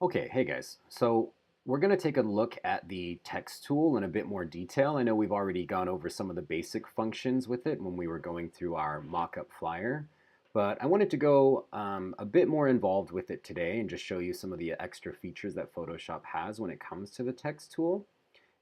Okay, hey guys. So we're going to take a look at the text tool in a bit more detail. I know we've already gone over some of the basic functions with it when we were going through our mock-up flyer, but I wanted to go a bit more involved with it today and just show you some of the extra features that Photoshop has when it comes to the text tool.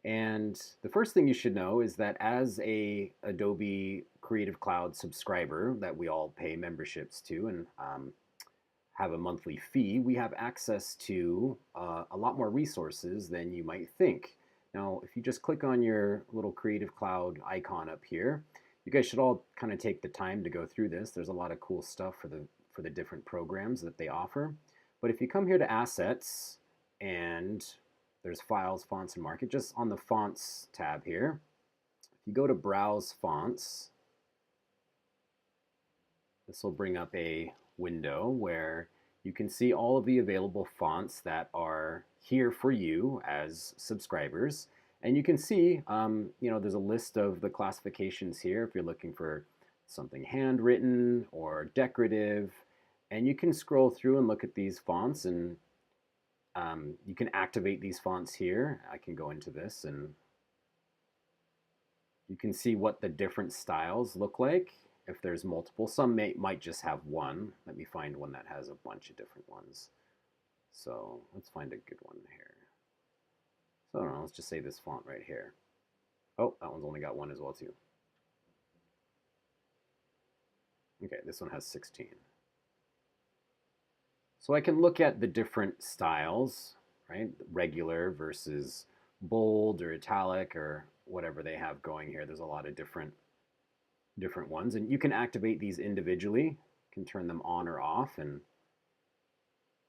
And the first thing you should know is that as a Adobe Creative Cloud subscriber that we all pay memberships to and have a monthly fee, we have access to a lot more resources than you might think. Now, if you just click on your little Creative Cloud icon up here, you guys should all kind of take the time to go through this. There's a lot of cool stuff for the different programs that they offer. But if you come here to Assets and there's Files, Fonts, and Market, just on the Fonts tab here, if you go to Browse Fonts, this will bring up a window where you can see all of the available fonts that are here for you as subscribers. And you can see, there's a list of the classifications here if you're looking for something handwritten or decorative. And you can scroll through and look at these fonts, and you can activate these fonts here. I can go into this and you can see what the different styles look like. If there's multiple, some might just have one. Let me find one that has a bunch of different ones. So let's find a good one here. So I don't know, let's just say this font right here. Oh, that one's only got one as well too. Okay, this one has 16. So I can look at the different styles, right? Regular versus bold or italic or whatever they have going here. There's a lot of different ones, and you can activate these individually. You can turn them on or off, and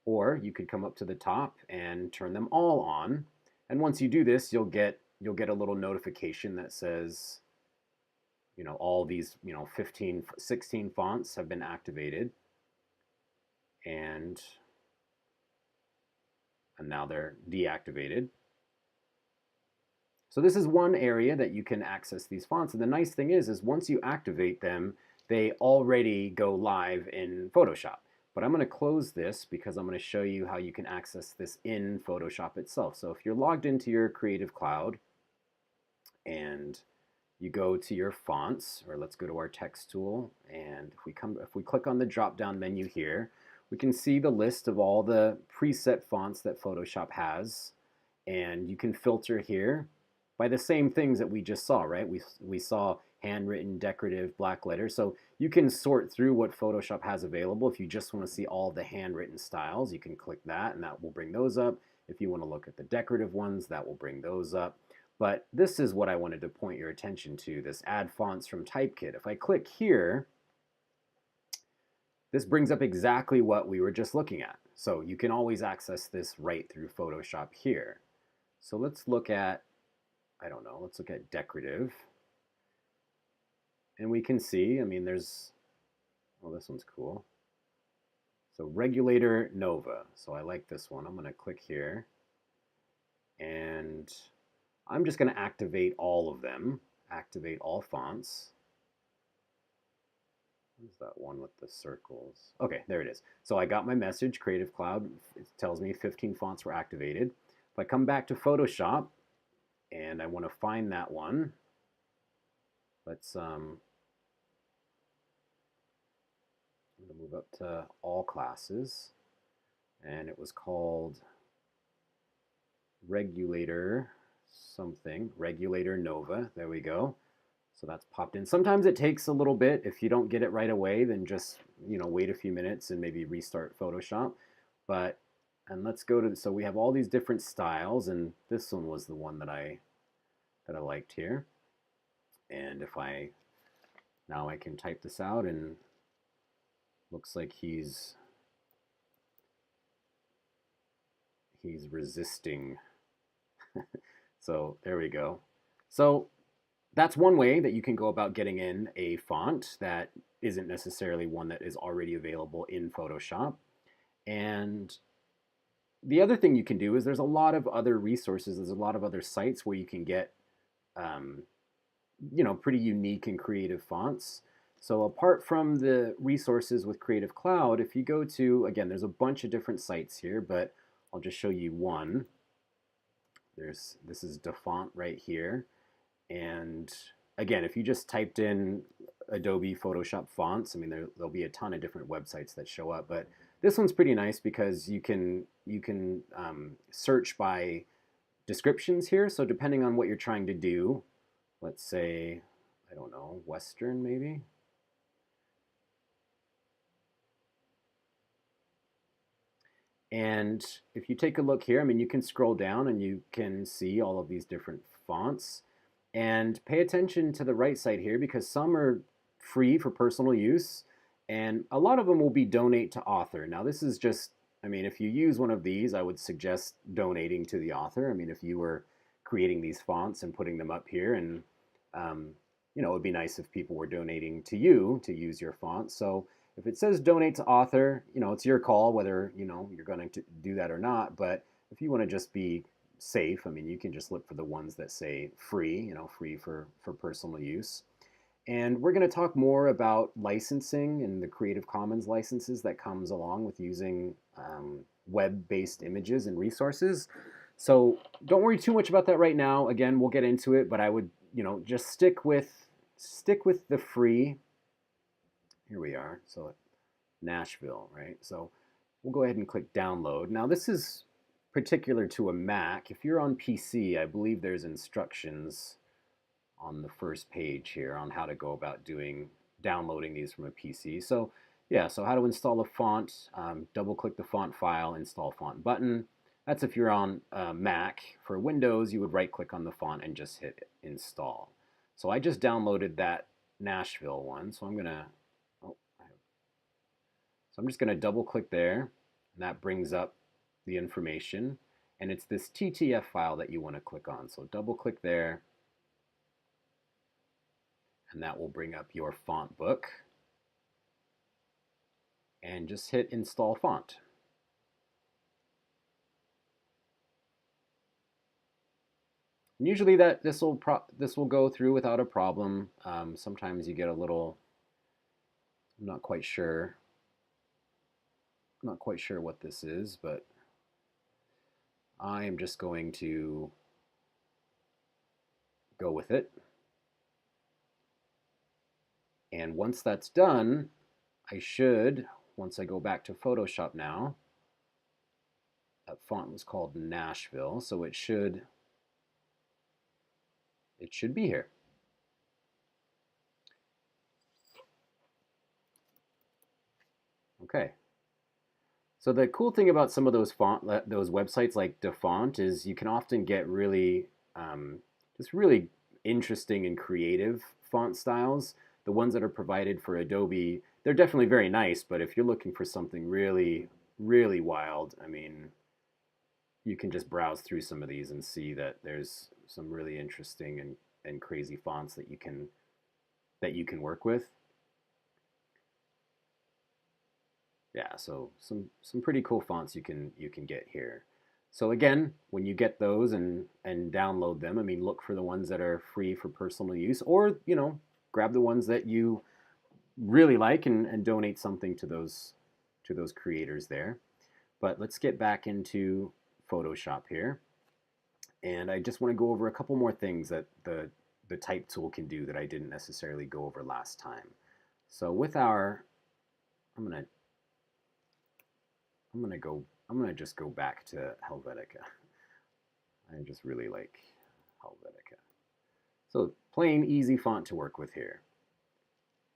or you could come up to the top and turn them all on. And once you do this, you'll get a little notification that says, all these, 15, 16 fonts have been activated, and now they're deactivated. So this is one area that you can access these fonts. And the nice thing is once you activate them, they already go live in Photoshop. But I'm going to close this because I'm going to show you how you can access this in Photoshop itself. So if you're logged into your Creative Cloud and you go to your fonts, or let's go to our text tool, and if we click on the drop-down menu here, we can see the list of all the preset fonts that Photoshop has, and you can filter here by the same things that we just saw, right? We saw handwritten, decorative, black letters. So you can sort through what Photoshop has available. If you just want to see all the handwritten styles, you can click that and that will bring those up. If you want to look at the decorative ones, that will bring those up. But this is what I wanted to point your attention to, this Add Fonts from Typekit. If I click here, this brings up exactly what we were just looking at. So you can always access this right through Photoshop here. So let's look at, let's look at decorative. And we can see, this one's cool. So Regulator Nova. So I like this one. I'm going to click here. And I'm just going to activate all of them, activate all fonts. Where's that one with the circles? Okay, there it is. So I got my message, Creative Cloud. It tells me 15 fonts were activated. If I come back to Photoshop and I want to find that one, let's I'm going to move up to all classes, and it was called Regulator something, Regulator Nova. There we go. So that's popped in. Sometimes it takes a little bit. If you don't get it right away, then just wait a few minutes and maybe restart Photoshop. And let's go to, so we have all these different styles, and this one was the one that I liked here. And if now I can type this out, and looks like he's resisting. So there we go. So that's one way that you can go about getting in a font that isn't necessarily one that is already available in Photoshop. And the other thing you can do is there's a lot of other resources, there's a lot of other sites where you can get pretty unique and creative fonts. So apart from the resources with Creative Cloud, if you go to, again, there's a bunch of different sites here, but I'll just show you one. This is DeFont right here. And again, if you just typed in Adobe Photoshop fonts, I mean, there'll be a ton of different websites that show up, but this one's pretty nice because you can search by descriptions here. So depending on what you're trying to do, let's say, I don't know, Western maybe. And if you take a look here, I mean, you can scroll down and you can see all of these different fonts. And pay attention to the right side here because some are free for personal use and a lot of them will be donate to author. Now this is just, I mean, if you use one of these, I would suggest donating to the author. I mean, if you were creating these fonts and putting them up here and, you know, it would be nice if people were donating to you to use your font. So if it says donate to author, you know, it's your call whether, you know, you're going to do that or not. But if you want to just be safe, I mean, you can just look for the ones that say free, you know, free for personal use. And we're going to talk more about licensing and the Creative Commons licenses that comes along with using web-based images and resources. So don't worry too much about that right now. Again, we'll get into it, but I would, you know, just stick with the free. Here we are. So Nashville, right? So we'll go ahead and click download. Now this is particular to a Mac. If you're on PC, I believe there's instructions on the first page here on how to go about downloading these from a PC. So yeah, so how to install a font, double click the font file, install font button. That's if you're on Mac. For Windows, you would right click on the font and just hit install. So I just downloaded that Nashville one. So I'm gonna, so I'm just gonna double click there and that brings up the information. And it's this TTF file that you want to click on. So double click there and that will bring up your font book. And just hit install font. And usually this will go through without a problem. Sometimes you get a little, I'm not quite sure what this is, but I am just going to go with it. And once that's done, I should, once I go back to Photoshop now, that font was called Nashville, so it should be here. Okay. So the cool thing about some of those websites like DeFont is you can often get really just really interesting and creative font styles. The ones that are provided for Adobe, they're definitely very nice, but if you're looking for something really, really wild, I mean, you can just browse through some of these and see that there's some really interesting and crazy fonts that you can work with. Yeah, so some pretty cool fonts you can get here. So again, when you get those and download them, I mean, look for the ones that are free for personal use, or you know, grab the ones that you really like and donate something to those creators there. But let's get back into Photoshop here, and I just want to go over a couple more things that the type tool can do that I didn't necessarily go over last time. So with our, I'm gonna just go back to Helvetica. I just really like Helvetica. So plain, easy font to work with here.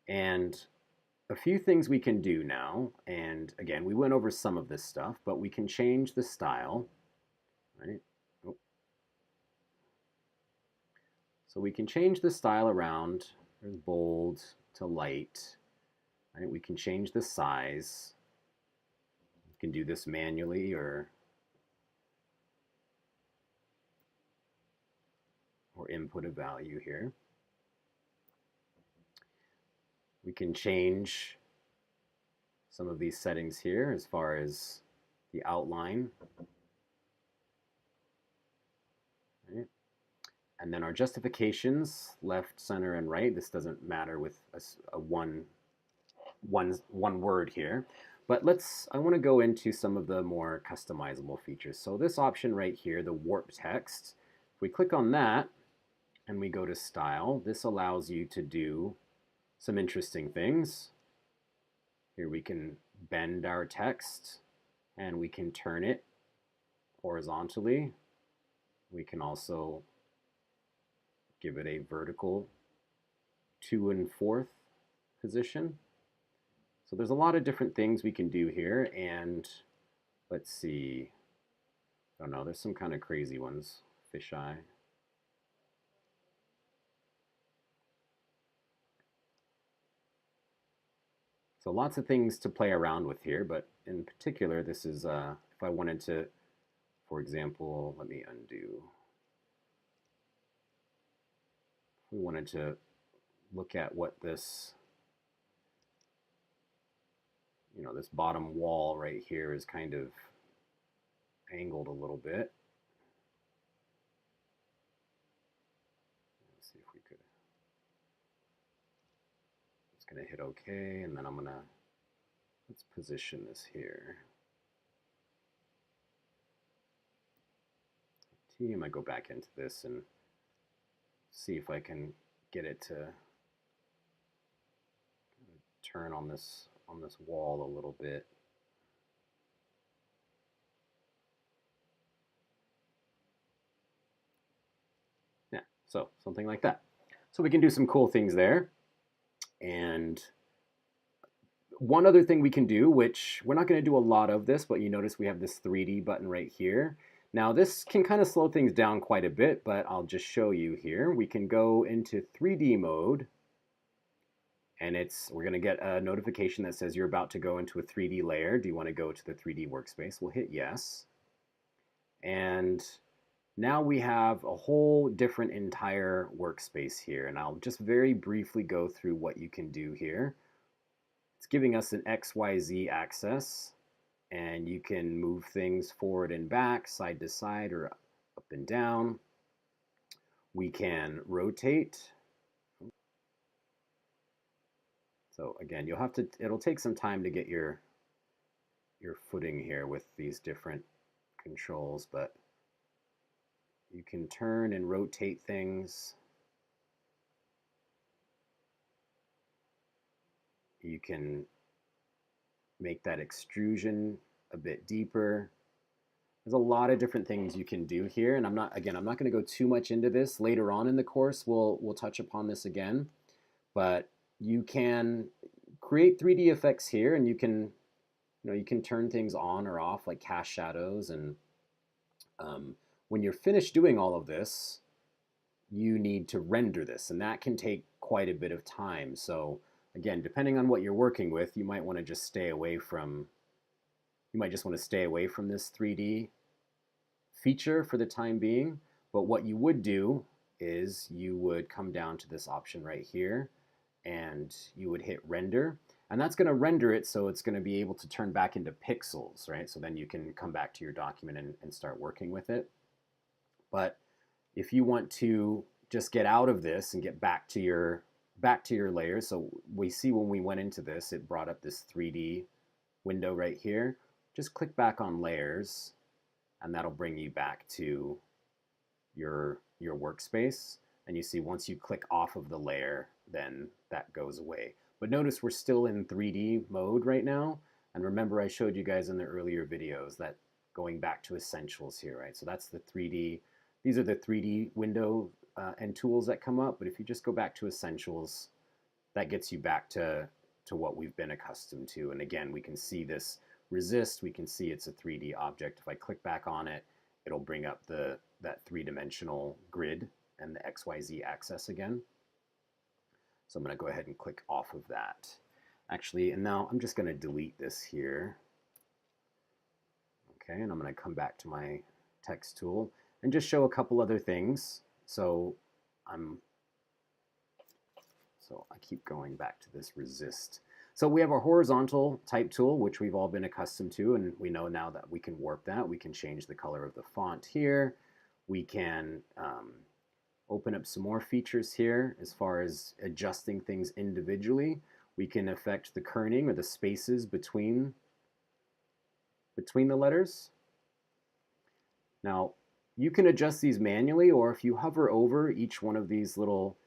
And a few things we can do now, and again, we went over some of this stuff, but we can change the style, right? Oh. So we can change the style around. There's bold to light, right? We can change the size. Can do this manually or input a value here. We can change some of these settings here as far as the outline. Right. And then our justifications, left, center, and right. This doesn't matter with a one word here. But I want to go into some of the more customizable features. So this option right here, the warp text, if we click on that and we go to style, this allows you to do some interesting things. Here we can bend our text and we can turn it horizontally. We can also give it a vertical 2 and 4th position. So there's a lot of different things we can do here, and let's see. I don't know, there's some kind of crazy ones. Fisheye. So lots of things to play around with here, but in particular, this is if I wanted to, for example, let me undo. If we wanted to look at what this, this bottom wall right here is kind of angled a little bit. Let's see if we could. It's going to hit OK, and then let's position this here. I might go back into this and see if I can get it to turn on this wall a little bit. Yeah, so something like that. So we can do some cool things there. And one other thing we can do, which we're not going to do a lot of this, but you notice we have this 3D button right here. Now this can kind of slow things down quite a bit, but I'll just show you here. We can go into 3D mode, and we're going to get a notification that says you're about to go into a 3D layer. Do you want to go to the 3D workspace? We'll hit yes. And now we have a whole different entire workspace here, and I'll just very briefly go through what you can do here. It's giving us an XYZ axis, and you can move things forward and back, side to side, or up and down. We can rotate. So again, it'll take some time to get your footing here with these different controls, but you can turn and rotate things. You can make that extrusion a bit deeper. There's a lot of different things you can do here, and I'm not going to go too much into this. Later on in the course, we'll touch upon this again, but you can create 3D effects here, and you can turn things on or off, like cast shadows. And when you're finished doing all of this, you need to render this, and that can take quite a bit of time. So again, depending on what you're working with, you might want to just stay away from this 3D feature for the time being. But what you would do is you would come down to this option right here, and you would hit render, and that's going to render it so it's going to be able to turn back into pixels, right? So then you can come back to your document and start working with it. But if you want to just get out of this and get back to your layers, so we see when we went into this, it brought up this 3D window right here. Just click back on layers, and that'll bring you back to your workspace. And you see once you click off of the layer, then that goes away. But notice we're still in 3D mode right now. And remember, I showed you guys in the earlier videos that going back to essentials here, right? So that's the 3D. These are the 3D window and tools that come up. But if you just go back to essentials, that gets you back to what we've been accustomed to. And again, we can see this resist. We can see it's a 3D object. If I click back on it, it'll bring up that three-dimensional grid and the XYZ axis again. So I'm going to go ahead and click off of that. Actually, and now I'm just going to delete this here. Okay, and I'm going to come back to my text tool and just show a couple other things. So I keep going back to this resist. So we have our horizontal type tool, which we've all been accustomed to, and we know now that we can warp that. We can change the color of the font here. We can open up some more features here as far as adjusting things individually. We can affect the kerning or the spaces between between the letters. Now, you can adjust these manually, or if you hover over each one of these little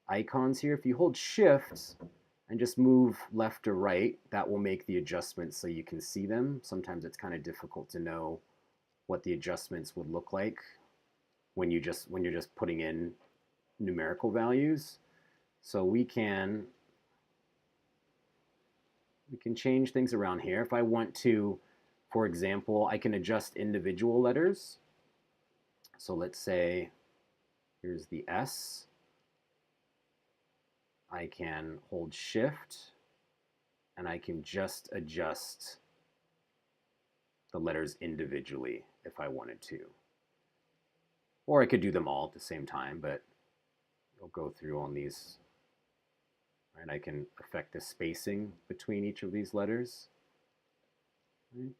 icons here, if you hold Shift and just move left or right, that will make the adjustments so you can see them. Sometimes it's kind of difficult to know what the adjustments would look like when you're just putting in numerical values. So we can change things around here. If I want to, for example, I can adjust individual letters. So let's say here's the S. I can hold Shift and I can just adjust the letters individually if I wanted to. Or I could do them all at the same time, but I'll go through on these. Right, I can affect the spacing between each of these letters. Right.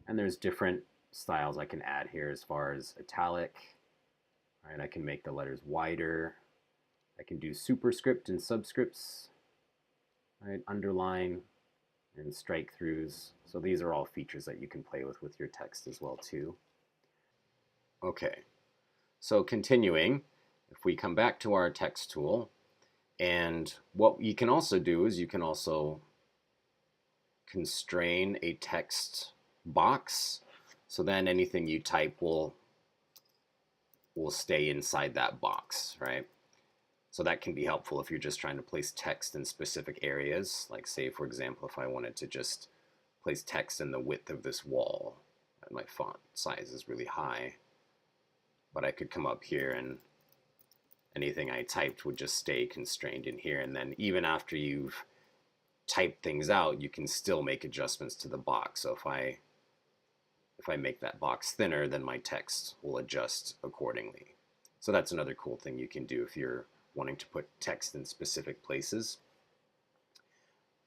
And there's different styles I can add here as far as italic. Right, I can make the letters wider. I can do superscript and subscripts. Right, underline and strike throughs. So these are all features that you can play with your text as well too. Okay, so continuing, if we come back to our text tool, and what you can also do is you can also constrain a text box, so then anything you type will stay inside that box, right? So that can be helpful if you're just trying to place text in specific areas, like say for example if I wanted to just place text in the width of this wall, and my font size is really high, but I could come up here and anything I typed would just stay constrained in here, and then even after you've typed things out, you can still make adjustments to the box. So if I make that box thinner, then my text will adjust accordingly. So that's another cool thing you can do if you're wanting to put text in specific places.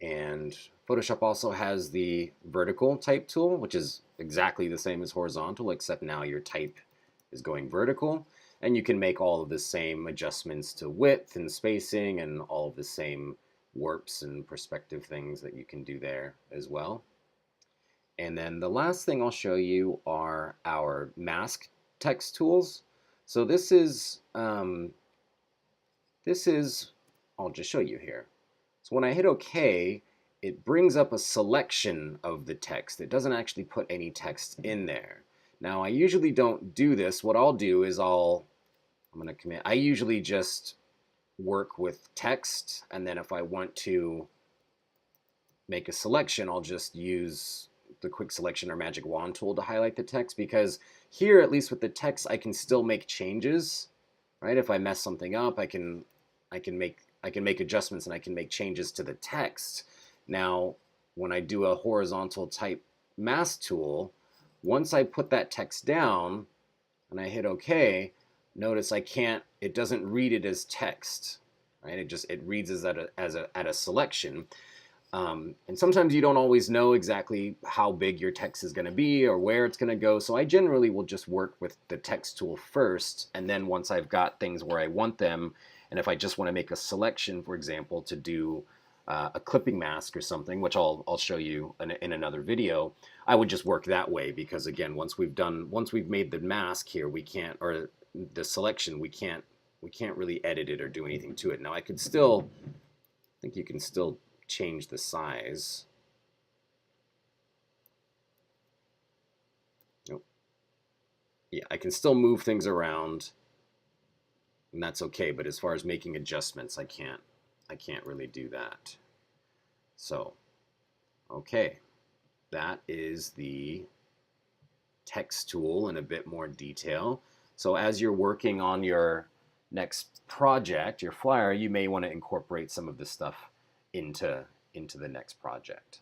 And Photoshop also has the vertical type tool, which is exactly the same as horizontal, except now your type is going vertical. And you can make all of the same adjustments to width and spacing and all of the same warps and perspective things that you can do there as well. And then the last thing I'll show you are our mask text tools. So this is, I'll just show you here. So when I hit OK, it brings up a selection of the text. It doesn't actually put any text in there. Now I usually don't do this. What I'll do is I usually just work with text, and then if I want to make a selection, I'll just use the quick selection or magic wand tool to highlight the text, because here, at least with the text, I can still make changes, right? If I mess something up, I can make adjustments and I can make changes to the text. Now, when I do a horizontal type mask tool, once I put that text down and I hit OK, notice it doesn't read it as text, right? It reads as at a selection. And sometimes you don't always know exactly how big your text is going to be or where it's going to go. So I generally will just work with the text tool first, and then once I've got things where I want them, and if I just want to make a selection, for example, to do a clipping mask or something, which I'll show you in another video, I would just work that way, because again, once we've made the mask here, or the selection, we can't really edit it or do anything to it. Now I think you can still change the size. Nope. Yeah, I can still move things around, and that's okay, but as far as making adjustments, I can't really do that. So, okay, that is the text tool in a bit more detail. So as you're working on your next project, your flyer, you may want to incorporate some of this stuff into the next project.